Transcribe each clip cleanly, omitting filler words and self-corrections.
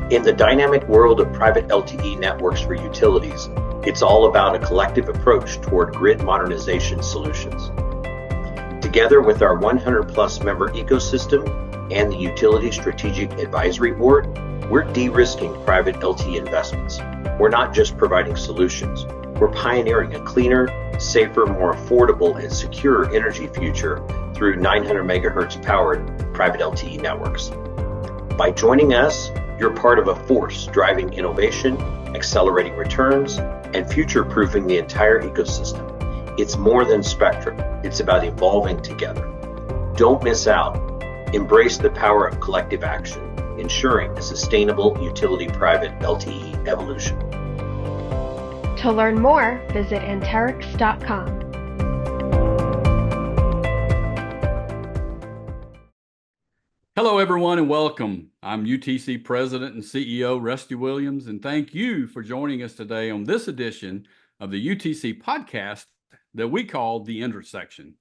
In the dynamic world of private LTE networks for utilities, it's all about a collective approach toward grid modernization solutions. Together with our 100+ member ecosystem and the Utility Strategic Advisory Board, we're de-risking private LTE investments. We're not just providing solutions, we're pioneering a cleaner, safer, more affordable, and secure energy future through 900 MHz powered private LTE networks. By joining us, you're part of a force driving innovation, accelerating returns, and future-proofing the entire ecosystem. It's more than spectrum. It's about evolving together. Don't miss out. Embrace the power of collective action, ensuring a sustainable utility private LTE evolution. To learn more, visit Anterix.com. Hello, everyone, and welcome. I'm UTC President and CEO Rusty Williams, and thank you for joining us today on this edition of the UTC podcast that we call The Intersection.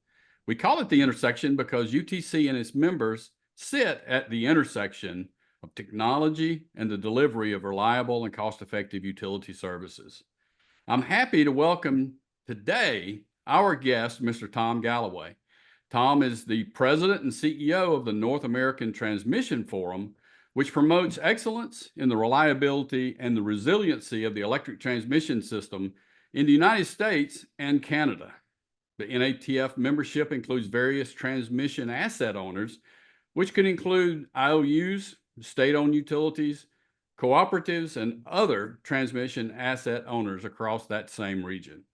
We call it The Intersection because UTC and its members sit at the intersection of technology and the delivery of reliable and cost-effective utility services. I'm happy to welcome today our guest, Mr. Tom Galloway. Tom is the president and CEO of the North American Transmission Forum, which promotes excellence in the reliability and the resiliency of the electric transmission system in the United States and Canada. The NATF membership includes various transmission asset owners, which could include IOUs, state-owned utilities, cooperatives, and other transmission asset owners across that same region.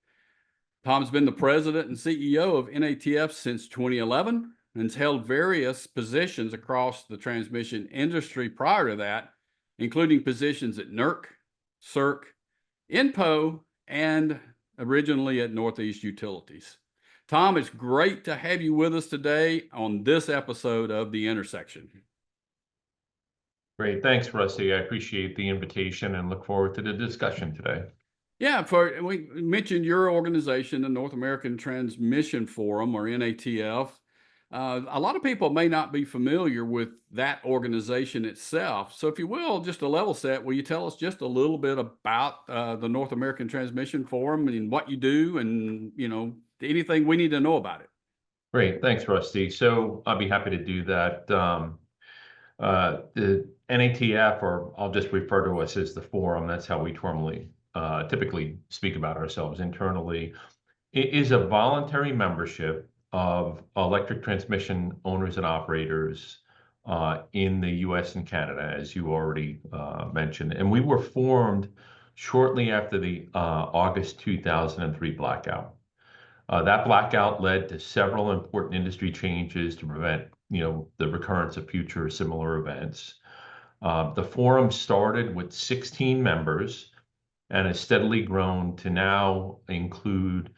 Tom's been the president and CEO of NATF since 2011 and has held various positions across the transmission industry prior to that, including positions at NERC, CERC, INPO, and originally at Northeast Utilities. Tom, it's great to have you with us today on this episode of The Intersection. Great. Thanks, Rusty. I appreciate the invitation and look forward to the discussion today. Yeah, we mentioned your organization, the North American Transmission Forum, or NATF. A lot of people may not be familiar with that organization itself. So if you will, just a level set, will you tell us just a little bit about the North American Transmission Forum and what you do and, anything we need to know about it? Great. Thanks, Rusty. So I'll be happy to do that. The NATF, or I'll just refer to us as the forum, that's how we typically speak about ourselves internally. It is a voluntary membership of electric transmission owners and operators in the US and Canada, as you already mentioned. And we were formed shortly after the August 2003 blackout. That blackout led to several important industry changes to prevent the recurrence of future similar events. The forum started with 16 members and has steadily grown to now include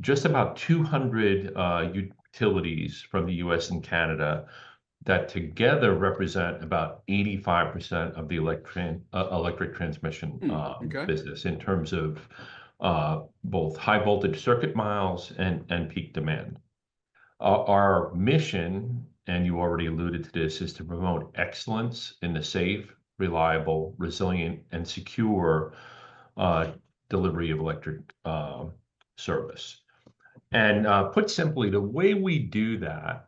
just about 200 utilities from the US and Canada that together represent about 85% of the electric transmission business in terms of both high voltage circuit miles and peak demand. Our mission, and you already alluded to this, is to promote excellence in the safe, reliable, resilient, and secure delivery of electric service. And put simply, the way we do that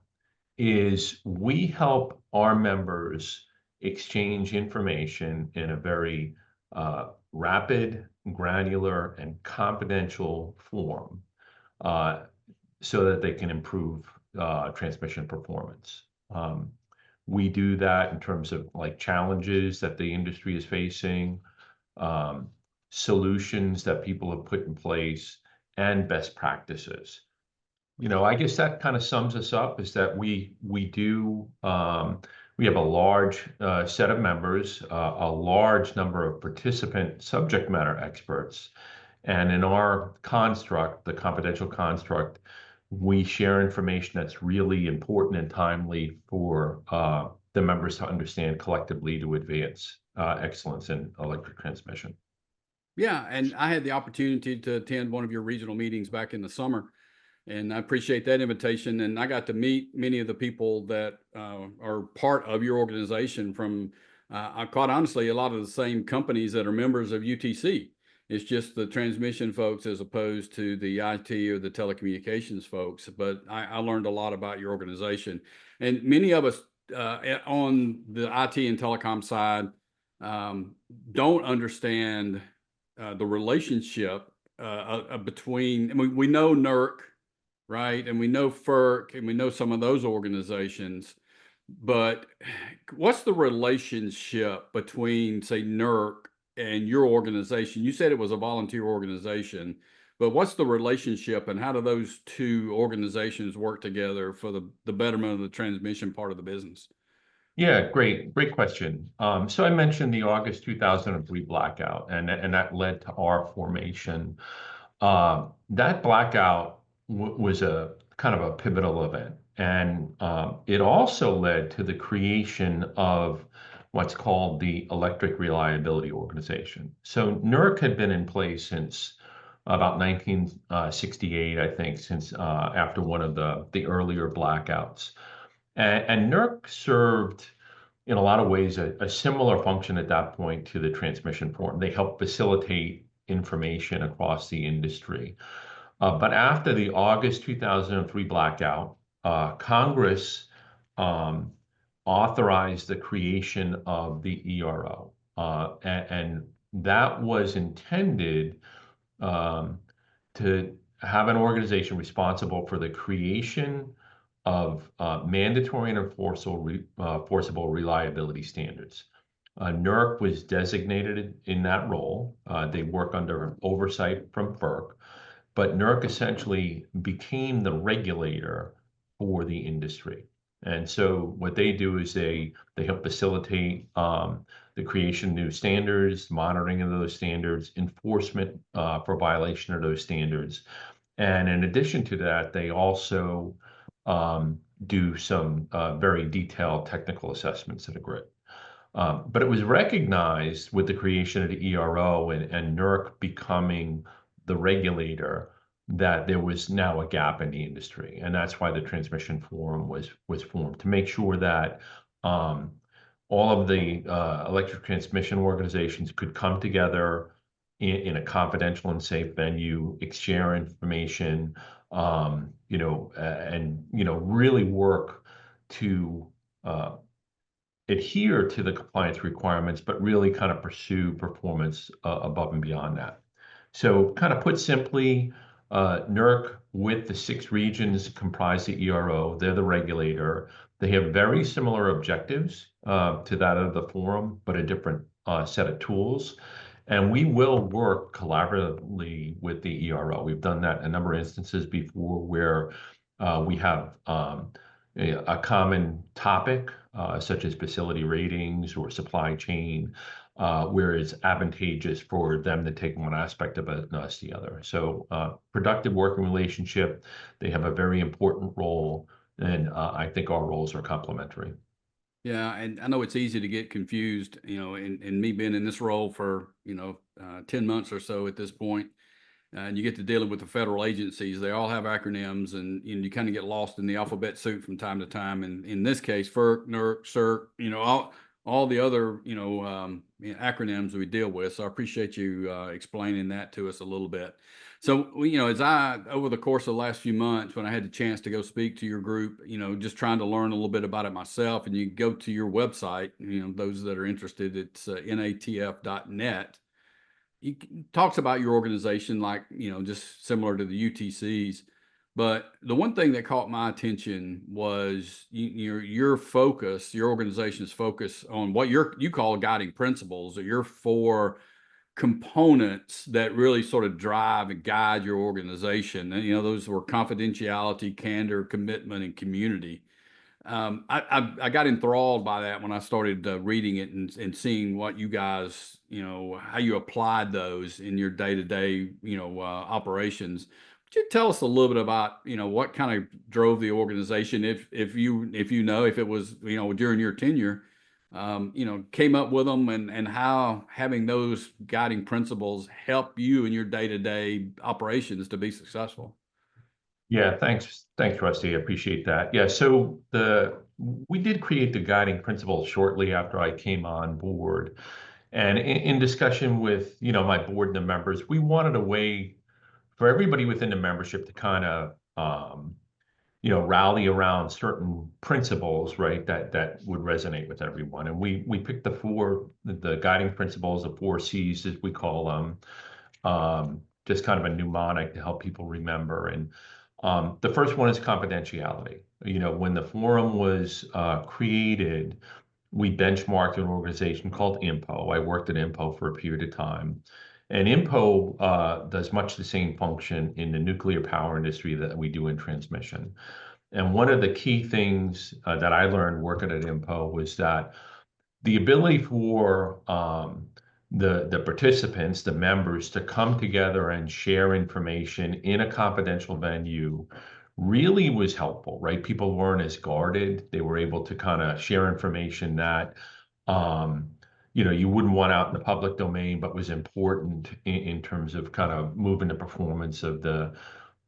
is we help our members exchange information in a very rapid, granular, and confidential form so that they can improve transmission performance. We do that in terms of challenges that the industry is facing, solutions that people have put in place, and best practices. I guess that kind of sums us up, is that we have a large set of members, a large number of participant subject matter experts, and in our construct, the confidential construct, we share information that's really important and timely for the members to understand collectively to advance excellence in electric transmission. Yeah, and I had the opportunity to attend one of your regional meetings back in the summer, and I appreciate that invitation. And I got to meet many of the people that are part of your organization, from quite honestly, a lot of the same companies that are members of UTC. It's just the transmission folks as opposed to the IT or the telecommunications folks. But I learned a lot about your organization. And many of us on the IT and telecom side don't understand the relationship between, I mean, we know NERC, right? And we know FERC, and we know some of those organizations. But what's the relationship between, say, NERC and your organization? You said it was a volunteer organization, but what's the relationship, and how do those two organizations work together for the betterment of the transmission part of the business? Yeah, great question. So I mentioned the August 2003 blackout, and that led to our formation. That blackout was a kind of a pivotal event, and it also led to the creation of what's called the Electric Reliability Organization. So NERC had been in place since about 1968, I think, since after one of the earlier blackouts. And NERC served in a lot of ways a similar function at that point to the transmission forum. They helped facilitate information across the industry. But after the August 2003 blackout, Congress authorized the creation of the ERO. And that was intended to have an organization responsible for the creation of mandatory and enforceable reliability standards. NERC was designated in that role. They work under oversight from FERC, but NERC essentially became the regulator for the industry. And so what they do is they help facilitate the creation of new standards, monitoring of those standards, enforcement for violation of those standards. And in addition to that, they also do some very detailed technical assessments of the grid. But it was recognized with the creation of the ERO and NERC becoming the regulator that there was now a gap in the industry. And that's why the Transmission Forum was formed, to make sure that all of the electric transmission organizations could come together in a confidential and safe venue, share information, and really work to adhere to the compliance requirements, but really kind of pursue performance above and beyond that. So, kind of put simply, NERC with the 6 regions comprise the ERO. They're the regulator. They have very similar objectives to that of the forum, but a different set of tools. And we will work collaboratively with the ERO. We've done that in a number of instances before where we have a common topic, such as facility ratings or supply chain, where it's advantageous for them to take one aspect of it and us the other. So productive working relationship, they have a very important role, and I think our roles are complementary. Yeah, and I know it's easy to get confused, in me being in this role for, 10 months or so at this point, and you get to dealing with the federal agencies. They all have acronyms, and you kind of get lost in the alphabet soup from time to time. And in this case, FERC, NERC, CERC, all the other, acronyms we deal with. So I appreciate you explaining that to us a little bit. So, as over the course of the last few months, when I had the chance to go speak to your group, just trying to learn a little bit about it myself, and you go to your website, those that are interested, it's NATF.net. It talks about your organization like, just similar to the UTCs. But the one thing that caught my attention was your focus, your organization's focus on what you call guiding principles, or your 4 components that really sort of drive and guide your organization. And, those were confidentiality, candor, commitment, and community. I got enthralled by that when I started reading it and seeing what you guys, how you applied those in your day-to-day, operations. Would you tell us a little bit about, what kind of drove the organization, if it was, during your tenure, came up with them, and how having those guiding principles help you in your day-to-day operations to be successful? Yeah, thanks, Rusty. I appreciate that. Yeah, so we did create the guiding principles shortly after I came on board. And in discussion with, my board and the members, we wanted a way for everybody within the membership to kind of rally around certain principles, right, that would resonate with everyone. And we picked the guiding principles, the 4 C's, as we call them, just kind of a mnemonic to help people remember. And the first one is confidentiality. When the forum was created, we benchmarked an organization called IMPO. I worked at IMPO for a period of time. And IMPO does much the same function in the nuclear power industry that we do in transmission. And one of the key things that I learned working at IMPO was that the ability for the participants, the members, to come together and share information in a confidential venue really was helpful, right? People weren't as guarded. They were able to kind of share information that you wouldn't want out in the public domain, but was important in terms of kind of moving the performance of the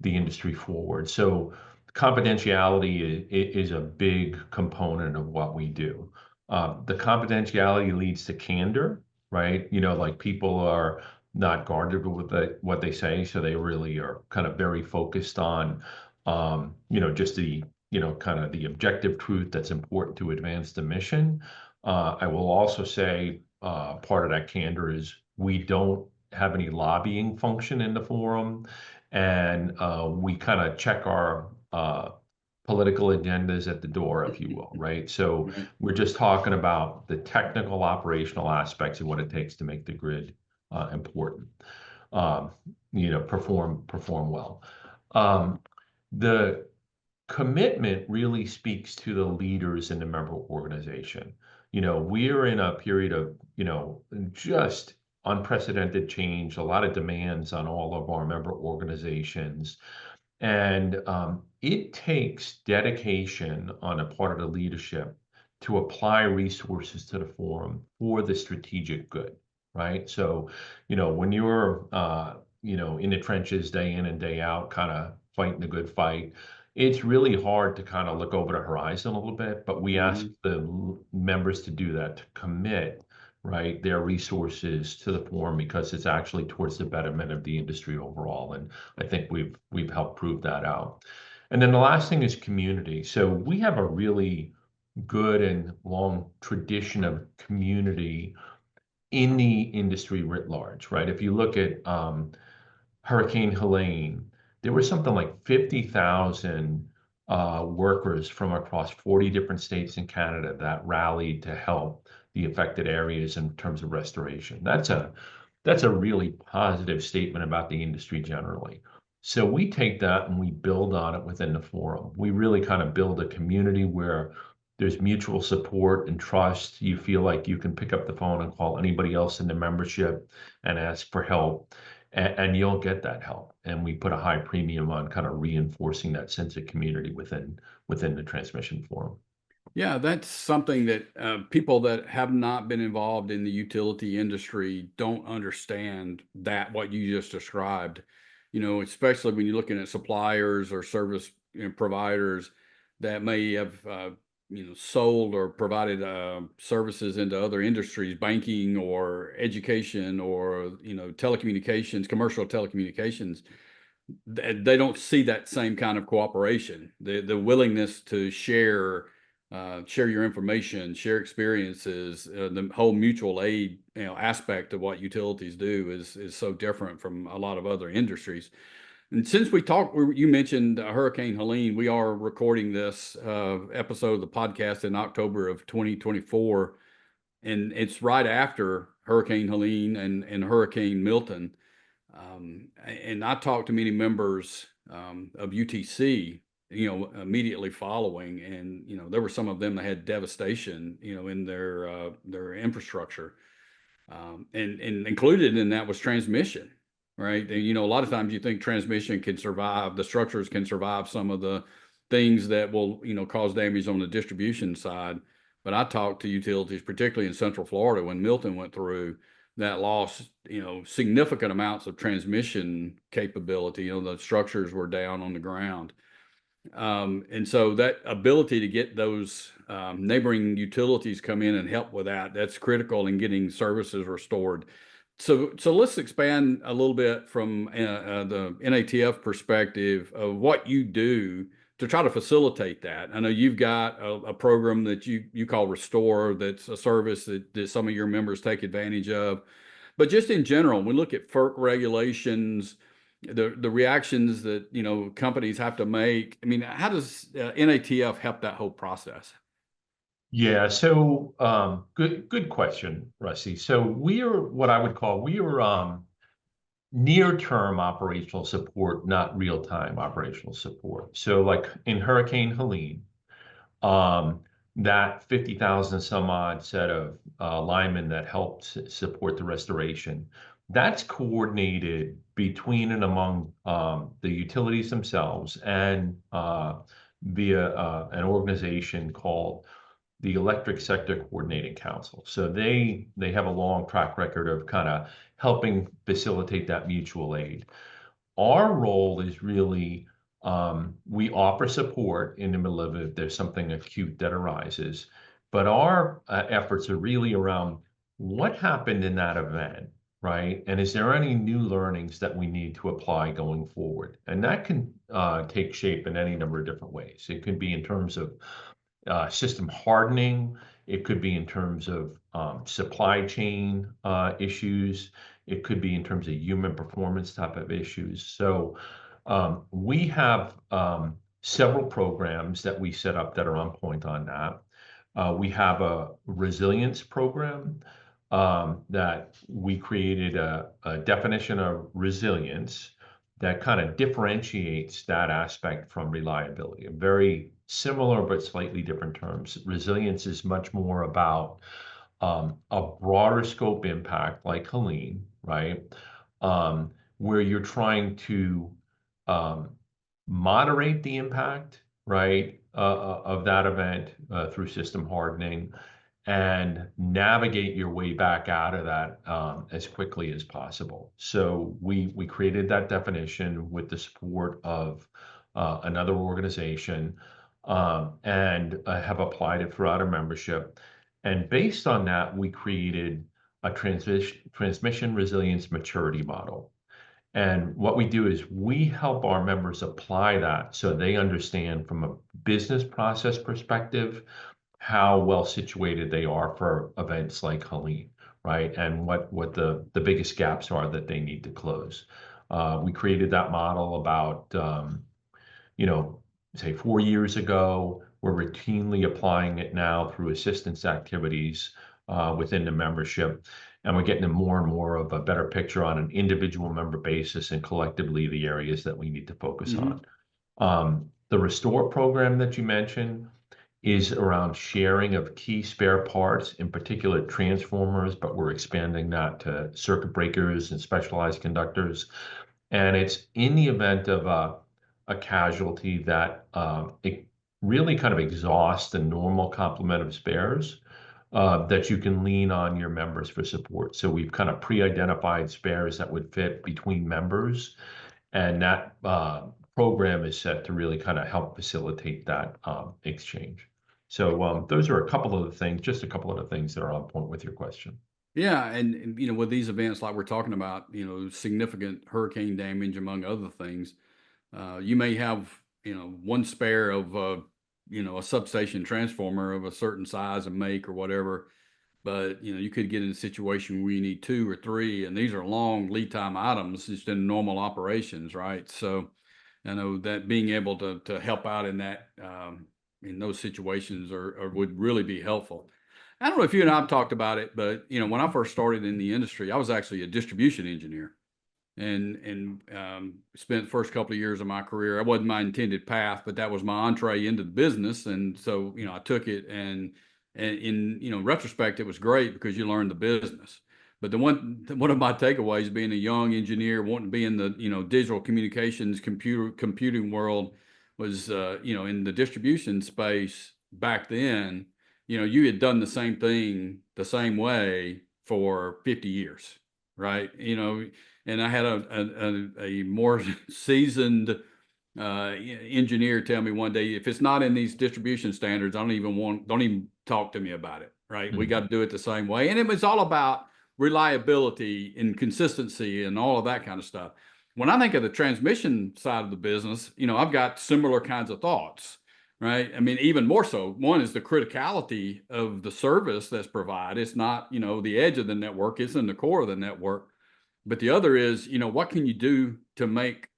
industry forward. So confidentiality is a big component of what we do. The confidentiality leads to candor, right? Like people are not guarded with what they say, so they really are kind of very focused on, just the, kind of the objective truth that's important to advance the mission. I will also say part of that candor is we don't have any lobbying function in the forum, and we kind of check our political agendas at the door, if you will, right? So Right. we're just talking about the technical operational aspects of what it takes to make the grid important, perform well. The commitment really speaks to the leaders in the member organization. We're in a period of, just unprecedented change, a lot of demands on all of our member organizations. And it takes dedication on a part of the leadership to apply resources to the forum for the strategic good, right? So, when you're, in the trenches day in and day out, kind of fighting the good fight, it's really hard to kind of look over the horizon a little bit, but we ask the members to do that, to commit, right, their resources to the forum because it's actually towards the betterment of the industry overall. And I think we've helped prove that out. And then the last thing is community. So we have a really good and long tradition of community in the industry writ large, right? If you look at Hurricane Helene, there were something like 50,000 workers from across 40 different states in Canada that rallied to help the affected areas in terms of restoration. That's a really positive statement about the industry generally. So we take that and we build on it within the forum. We really kind of build a community where there's mutual support and trust. You feel like you can pick up the phone and call anybody else in the membership and ask for help, and you'll get that help. And we put a high premium on kind of reinforcing that sense of community within the transmission forum. Yeah, that's something that people that have not been involved in the utility industry don't understand, that what you just described, especially when you're looking at suppliers or service providers that may have, sold or provided services into other industries, banking or education or, telecommunications, commercial telecommunications. They don't see that same kind of cooperation, the willingness to share your information, share experiences. The whole mutual aid, aspect of what utilities do is so different from a lot of other industries. And since you mentioned Hurricane Helene, we are recording this episode of the podcast in October of 2024, and it's right after Hurricane Helene and Hurricane Milton. And I talked to many members of UTC, immediately following, and there were some of them that had devastation, in their infrastructure, and included in that was transmission, right? And a lot of times you think transmission can survive, the structures can survive some of the things that will cause damage on the distribution side. But I talked to utilities, particularly in Central Florida when Milton went through, that lost, significant amounts of transmission capability. The structures were down on the ground. And so that ability to get those neighboring utilities come in and help with that's critical in getting services restored. So let's expand a little bit from the NATF perspective of what you do to try to facilitate that. I know you've got a program that you call Restore, that's a service that some of your members take advantage of. But just in general, we look at FERC regulations, the reactions that companies have to make. I mean, how does NATF help that whole process? Yeah, so good question, Rusty. So we are what I would call near-term operational support, not real-time operational support. So like in Hurricane Helene, that 50,000 some odd set of linemen that helped support the restoration, that's coordinated between and among the utilities themselves and via an organization called the Electric Sector Coordinating Council. So they have a long track record of kind of helping facilitate that mutual aid. Our role is really we offer support in the middle of it if there's something acute that arises, but our efforts are really around what happened in that event, right? And is there any new learnings that we need to apply going forward? And that can take shape in any number of different ways. It could be in terms of system hardening. It could be in terms of supply chain issues. It could be in terms of human performance type of issues. So we have several programs that we set up that are on point on that. We have a resilience program that we created a definition of resilience that kind of differentiates that aspect from reliability. Very similar but slightly different terms. Resilience is much more about a broader scope impact like Helene, right? Where you're trying to moderate the impact, right, of that event through system hardening and navigate your way back out of that as quickly as possible. So we created that definition with the support of another organization and have applied it throughout our membership. And based on that, we created a transmission resilience maturity model. And what we do is we help our members apply that so they understand from a business process perspective how well situated they are for events like Helene, right? And what the biggest gaps are that they need to close. We created that model about, say 4 years ago. We're routinely applying it now through assistance activities within the membership. And we're getting more and more of a better picture on an individual member basis and collectively the areas that we need to focus on. The Restore program that you mentioned is around sharing of key spare parts, in particular transformers, but we're expanding that to circuit breakers and specialized conductors. And it's in the event of a casualty that it really kind of exhausts the normal complement of spares that you can lean on your members for support. So we've kind of pre-identified spares that would fit between members, and that program is set to really kind of help facilitate that exchange. So those are a couple of the things, just a couple of the things that are on point with your question. Yeah, and with these events like we're talking about, significant hurricane damage among other things, you may have one spare of a substation transformer of a certain size and make or whatever, but you could get in a situation where you need 2 or 3, and these are long lead time items just in normal operations, right? So I know that being able to help out in that in those situations would really be helpful. I don't know if you and I have talked about it, but when I first started in the industry, I was actually a distribution engineer, and spent the first couple of years of my career. It wasn't my intended path, but that was my entree into the business, and so I took it, and in retrospect, it was great because you learned the business. But one of my takeaways, being a young engineer wanting to be in the digital communications computing world, was in the distribution space back then. You had done the same thing the same way for 50 years, right? And I had a more seasoned engineer tell me one day, if it's not in these distribution standards, don't even talk to me about it, right? We got to do it the same way. And it was all about reliability and consistency and all of that kind of stuff. When I think of the transmission side of the business, I've got similar kinds of thoughts, right? I mean, even more so. One is the criticality of the service that's provided. It's not, the edge of the network, it's in the core of the network. But the other is, what can you do to make,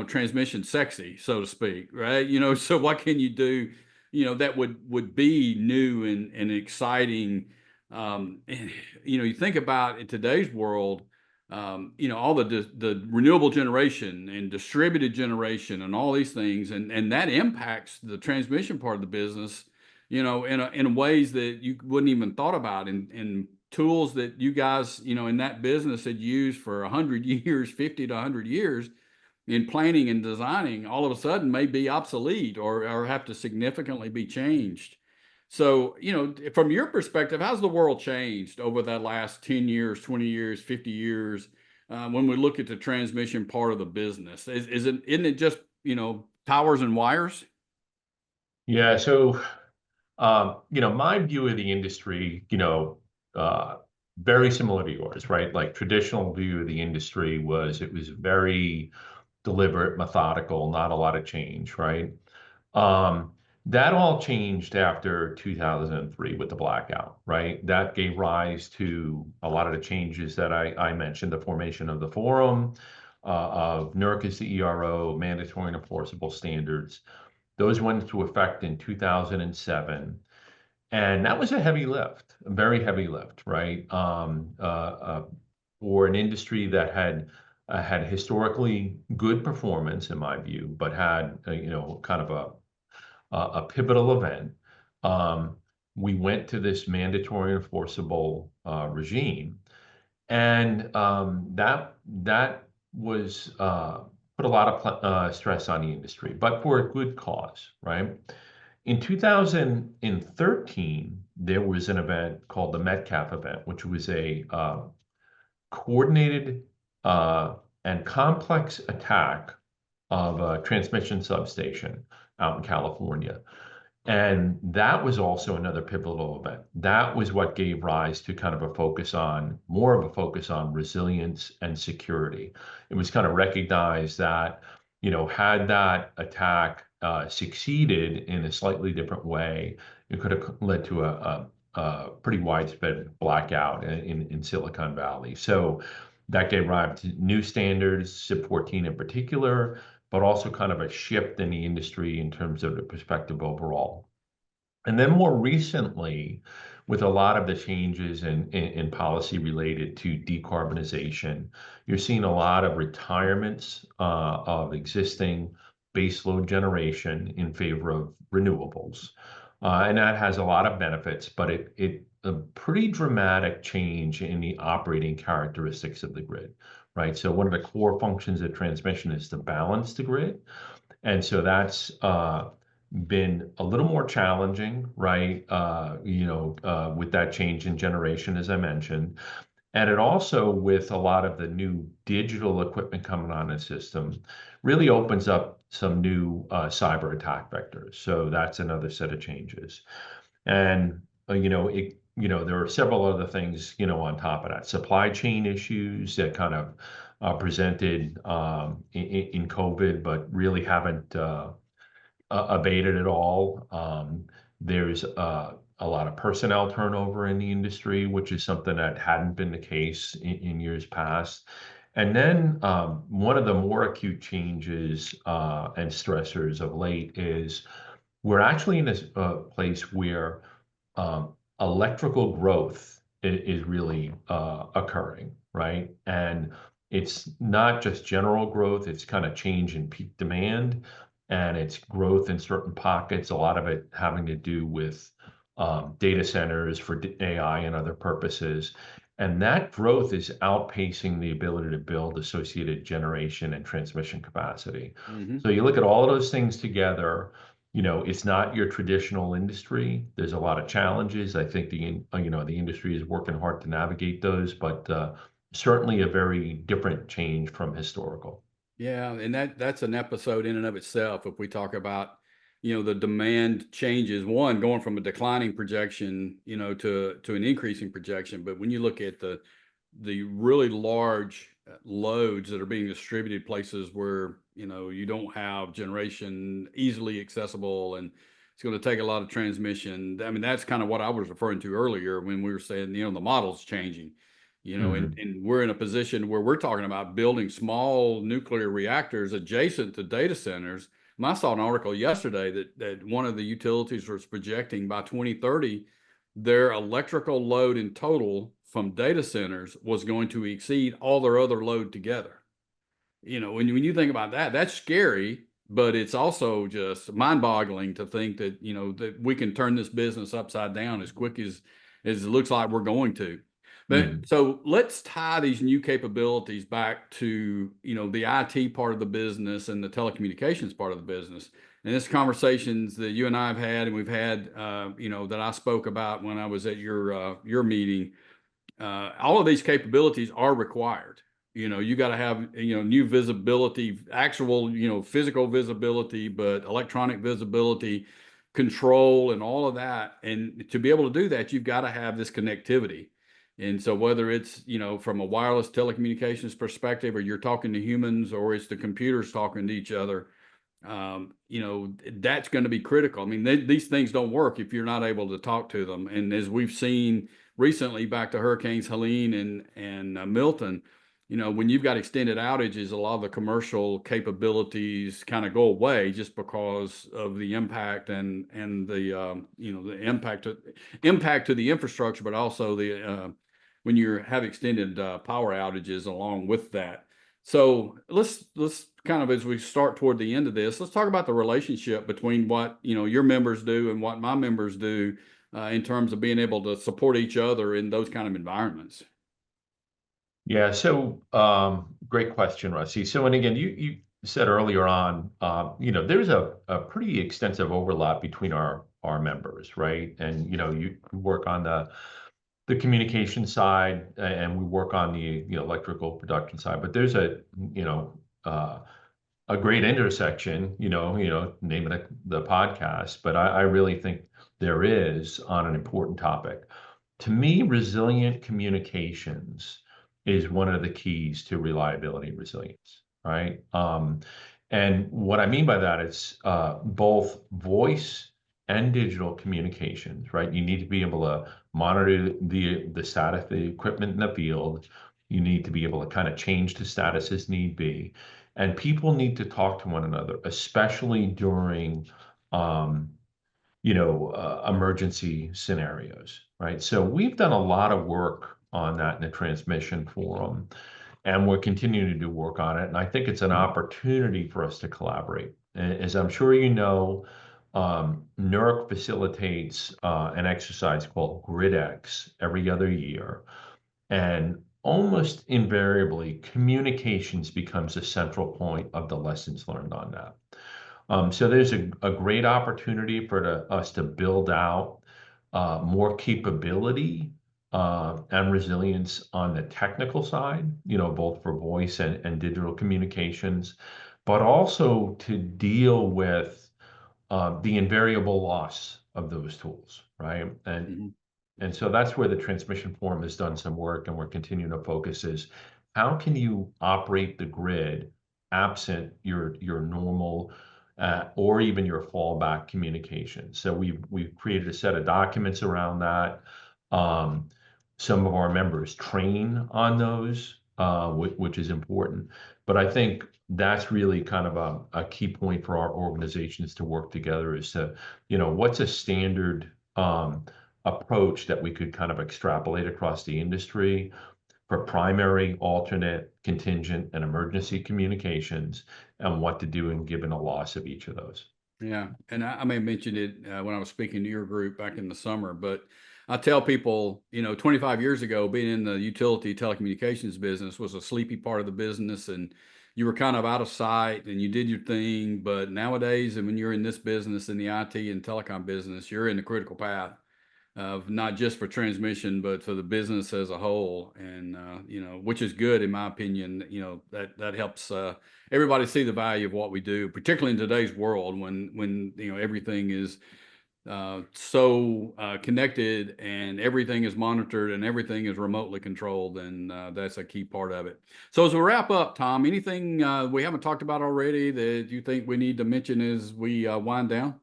transmission sexy, so to speak, right? So what can you do, that would be new and exciting. You think about in today's world, all the renewable generation and distributed generation and all these things, and that impacts the transmission part of the business, in ways that you wouldn't even thought about, and tools that you guys, in that business had used for 100 years, 50 to 100 years in planning and designing, all of a sudden may be obsolete or have to significantly be changed. So, from your perspective, how's the world changed over that last 10 years, 20 years, 50 years, when we look at the transmission part of the business? Isn't it just, towers and wires? Yeah. So, my view of the industry, very similar to yours, right? Like traditional view of the industry was very deliberate, methodical, not a lot of change, right? That all changed after 2003 with the blackout, right? That gave rise to a lot of the changes that I mentioned, the formation of the forum, of NERC as the ERO, mandatory and enforceable standards. Those went into effect in 2007. And that was a heavy lift, a very heavy lift, right? For an industry that had historically good performance, in my view, but had kind of a pivotal event. We went to this mandatory enforceable regime, and that was put a lot of stress on the industry, but for a good cause, right? In 2013, there was an event called the Metcalf event, which was a coordinated and complex attack of a transmission substation out in California. And that was also another pivotal event. That was what gave rise to kind of more of a focus on resilience and security. It was kind of recognized that, had that attack succeeded in a slightly different way, it could have led to a pretty widespread blackout in Silicon Valley. So that gave rise to new standards, SIP 14 in particular, but also kind of a shift in the industry in terms of the perspective overall. And then more recently, with a lot of the changes in policy related to decarbonization, you're seeing a lot of retirements of existing baseload generation in favor of renewables. And that has a lot of benefits, but it a pretty dramatic change in the operating characteristics of the grid, right? So one of the core functions of transmission is to balance the grid. And so that's been a little more challenging, right? With that change in generation, as I mentioned. And it also, with a lot of the new digital equipment coming on the system, really opens up some new cyber attack vectors. So that's another set of changes. And, there are several other things, on top of that. Supply chain issues that kind of presented in COVID, but really haven't abated at all. There's a lot of personnel turnover in the industry, which is something that hadn't been the case in years past. And then one of the more acute changes and stressors of late is we're actually in a place where electrical growth is really occurring, right? And it's not just general growth, it's kind of change in peak demand, and it's growth in certain pockets, a lot of it having to do with data centers for AI and other purposes. And that growth is outpacing the ability to build associated generation and transmission capacity. Mm-hmm. So you look at all of those things together, It's not your traditional industry. There's a lot of challenges. I think the industry is working hard to navigate those, but certainly a very different change from historical. Yeah, and that's an episode in and of itself. If we talk about, the demand changes, one going from a declining projection, to an increasing projection. But when you look at the really large loads that are being distributed places where, you don't have generation easily accessible, and it's going to take a lot of transmission. I mean, that's kind of what I was referring to earlier when we were saying, the model's changing. And we're in a position where we're talking about building small nuclear reactors adjacent to data centers. And I saw an article yesterday that one of the utilities was projecting by 2030, their electrical load in total from data centers was going to exceed all their other load together. When you think about that, that's scary, but it's also just mind-boggling to think that, that we can turn this business upside down as quick as it looks like we're going to. But so let's tie these new capabilities back to, the IT part of the business and the telecommunications part of the business. And this conversations that you and I have had, and we've had, that I spoke about when I was at your meeting, all of these capabilities are required. You got to have, new visibility, actual, physical visibility, but electronic visibility, control, and all of that. And to be able to do that, you've got to have this connectivity. And so whether it's, from a wireless telecommunications perspective, or you're talking to humans, or it's the computers talking to each other, that's going to be critical. I mean, these things don't work if you're not able to talk to them. And as we've seen recently, back to Hurricanes Helene and Milton, when you've got extended outages, a lot of the commercial capabilities kind of go away just because of the impact and the the impact to the infrastructure, but also the when you have extended power outages along with that. So let's kind of, as we start toward the end of this, let's talk about the relationship between what your members do and what my members do in terms of being able to support each other in those kind of environments. Yeah, so great question, Rusty. So, and again, you said earlier on, there's a pretty extensive overlap between our members, right? And you work on the communication side, and we work on the electrical production side. But there's a great intersection, name it the podcast. But I really think there is on an important topic. To me, resilient communications is one of the keys to reliability and resilience, right? And what I mean by that is both voice and digital communications, right? You need to be able to monitor the status of the equipment in the field. You need to be able to kind of change the status as need be. And people need to talk to one another, especially during emergency scenarios, right? So we've done a lot of work on that in the transmission forum, and we're continuing to do work on it. And I think it's an opportunity for us to collaborate. As I'm sure you know, NERC facilitates an exercise called GridX every other year. And almost invariably, communications becomes a central point of the lessons learned on that. So there's a great opportunity for us to build out more capability and resilience on the technical side, both for voice and digital communications, but also to deal with the invariable loss of those tools, right? And so that's where the transmission forum has done some work, and we're continuing to focus is how can you operate the grid absent your normal or even your fallback communication. So we've created a set of documents around that. Some of our members train on those, which is important. But I think that's really kind of a key point for our organizations to work together is to, what's a standard approach that we could kind of extrapolate across the industry for primary, alternate, contingent, and emergency communications, and what to do in given a loss of each of those. Yeah, and I may have mentioned it when I was speaking to your group back in the summer, but I tell people, 25 years ago, being in the utility telecommunications business was a sleepy part of the business, and you were kind of out of sight and you did your thing. But nowadays, and when you're in this business, in the IT and telecom business, you're in the critical path of not just for transmission, but for the business as a whole. And, which is good, in my opinion. That helps everybody see the value of what we do, particularly in today's world when everything is so connected and everything is monitored and everything is remotely controlled. And that's a key part of it. So as we wrap up, Tom, anything we haven't talked about already that you think we need to mention as we wind down?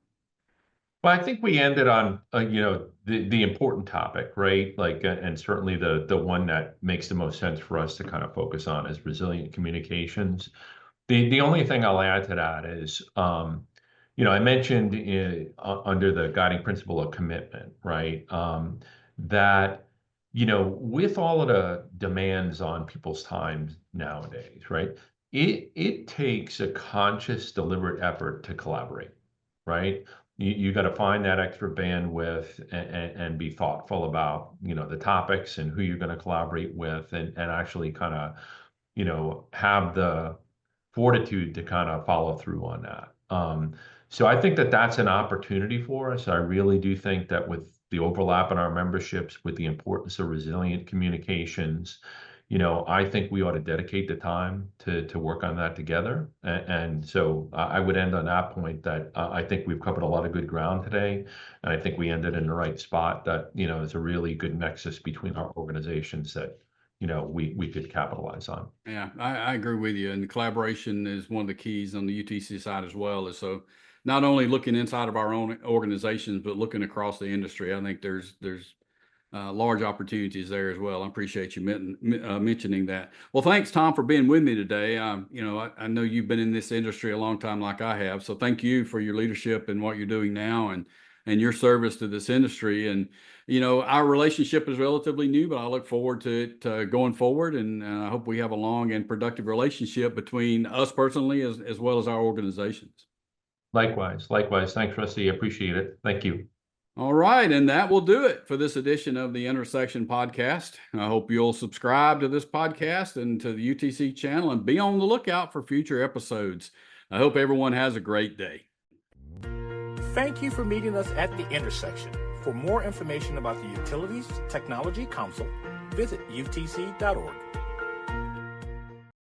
Well, I think we ended on, the important topic, right? Like, and certainly the one that makes the most sense for us to kind of focus on is resilient communications. The only thing I'll add to that is, I mentioned under the guiding principle of commitment, right? That, with all of the demands on people's time nowadays, right? It takes a conscious, deliberate effort to collaborate, right? You got to find that extra bandwidth and be thoughtful about, the topics and who you're going to collaborate with and actually kind of, have the fortitude to kind of follow through on that. So I think that that's an opportunity for us. I really do think that with the overlap in our memberships, with the importance of resilient communications, I think we ought to dedicate the time to work on that together. And so I would end on that point that I think we've covered a lot of good ground today. And I think we ended in the right spot that, there's a really good nexus between our organizations that, we could capitalize on. Yeah, I agree with you. And the collaboration is one of the keys on the UTC side as well. Is so not only looking inside of our own organizations, but looking across the industry. I think there's large opportunities there as well. I appreciate you mentioning that. Well, thanks, Tom, for being with me today. I know you've been in this industry a long time like I have. So thank you for your leadership and what you're doing now and your service to this industry. And, our relationship is relatively new, but I look forward to it going forward. And I hope we have a long and productive relationship between us personally as well as our organizations. Likewise. Thanks, Rusty. I appreciate it. Thank you. All right, and that will do it for this edition of the Intersection Podcast. I hope you'll subscribe to this podcast and to the UTC channel and be on the lookout for future episodes. I hope everyone has a great day. Thank you for meeting us at the Intersection. For more information about the Utilities Technology Council, visit utc.org.